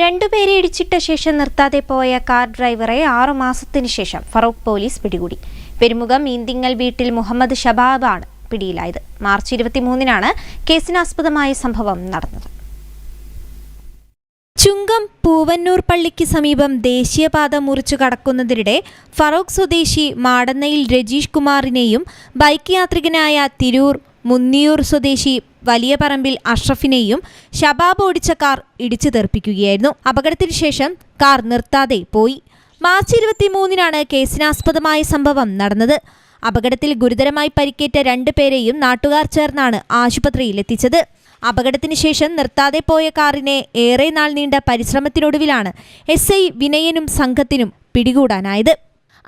രണ്ടുപേരെ ഇടിച്ചിട്ട ശേഷം നിർത്താതെ പോയ കാർ ഡ്രൈവറെ 6 മാസത്തിനു ശേഷം ഫറൂഖ് പോലീസ് പിടികൂടി. പെരുമുഖം ഈന്തിങ്ങൽ വീട്ടിൽ മുഹമ്മദ് ഷബാബാണ് പിടിയിലായത്. മാർച്ച് 23-നാണ് കേസിനാസ്പദമായ സംഭവം നടന്നത്. ചുങ്കം പൂവന്നൂർ പള്ളിക്ക് സമീപം ദേശീയപാത മുറിച്ചു കടക്കുന്നതിനിടെ ഫറൂഖ് സ്വദേശി മാടന്നയിൽ രജീഷ് കുമാറിനെയും ബൈക്ക് യാത്രികനായ തിരൂർ മുന്നിയൂർ സ്വദേശി വലിയ പറമ്പിൽ അഷ്റഫിനെയും ഷബാബ് ഓടിച്ച കാർ ഇടിച്ചു തെറിപ്പിക്കുകയായിരുന്നു. അപകടത്തിന് ശേഷം കാർ നിർത്താതെ പോയി. മാർച്ച് 23-നാണ് കേസിനാസ്പദമായ സംഭവം നടന്നത്. അപകടത്തിൽ ഗുരുതരമായി പരിക്കേറ്റ 2 പേരെയും നാട്ടുകാർ ചേർന്നാണ് ആശുപത്രിയിൽ എത്തിച്ചത്. അപകടത്തിന് ശേഷം നിർത്താതെ പോയ കാറിനെ ഏറെ നാൾ നീണ്ട പരിശ്രമത്തിനൊടുവിലാണ് SI വിനയനും സംഘത്തിനും പിടികൂടാനായത്.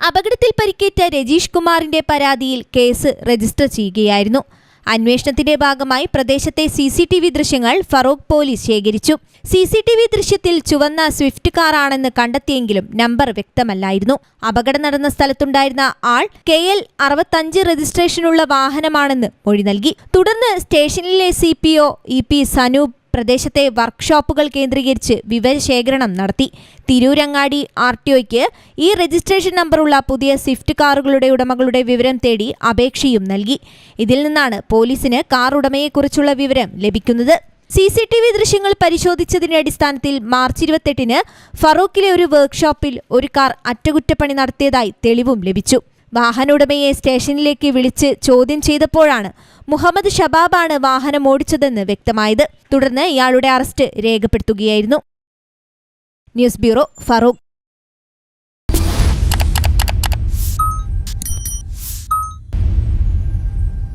അപകടത്തിൽ പരിക്കേറ്റ രജീഷ് കുമാറിന്റെ പരാതിയിൽ കേസ് രജിസ്റ്റർ ചെയ്യുകയായിരുന്നു. അന്വേഷണത്തിന്റെ ഭാഗമായി പ്രദേശത്തെ CCTV ദൃശ്യങ്ങൾ ഫറൂഖ് പോലീസ് ശേഖരിച്ചു. CCTV ദൃശ്യത്തിൽ ചുവന്ന സ്വിഫ്റ്റ് കാറാണെന്ന് കണ്ടെത്തിയെങ്കിലും നമ്പർ വ്യക്തമല്ലായിരുന്നു. അപകടം നടന്ന സ്ഥലത്തുണ്ടായിരുന്ന ആൾ KL 65 രജിസ്ട്രേഷനുള്ള വാഹനമാണെന്ന് മൊഴി നൽകി. തുടർന്ന് സ്റ്റേഷനിലെ CPO EP സനൂപ് പ്രദേശത്തെ വർക്ക്ഷോപ്പുകൾ കേന്ദ്രീകരിച്ച് വിവരശേഖരണം നടത്തി. തിരൂരങ്ങാടി RTOയ്ക്ക് ഈ രജിസ്ട്രേഷൻ നമ്പറുള്ള പുതിയ സ്വിഫ്റ്റ് കാറുകളുടെ ഉടമകളുടെ വിവരം തേടി അപേക്ഷയും നൽകി. ഇതിൽ നിന്നാണ് പോലീസിന് കാർ ഉടമയെക്കുറിച്ചുള്ള വിവരം ലഭിക്കുന്നത്. CCTV ദൃശ്യങ്ങൾ പരിശോധിച്ചതിന്റെ അടിസ്ഥാനത്തിൽ മാർച്ച് 28-ന് ഫറൂഖിലെ ഒരു വർക്ക്ഷോപ്പിൽ ഒരു കാർ അറ്റകുറ്റപ്പണി നടത്തിയതായി തെളിവും ലഭിച്ചു. വാഹനോടമയെ സ്റ്റേഷനിലേക്ക് വിളിച്ച് ചോദ്യം ചെയ്തപ്പോഴാണ് മുഹമ്മദ് ഷബാബാണ് വാഹനം ഓടിച്ചതെന്ന് വ്യക്തമായത്. തുടർന്ന് ഇയാളുടെ അറസ്റ്റ് രേഖപ്പെടുത്തുകയായിരുന്നു. News bureau, Farooq.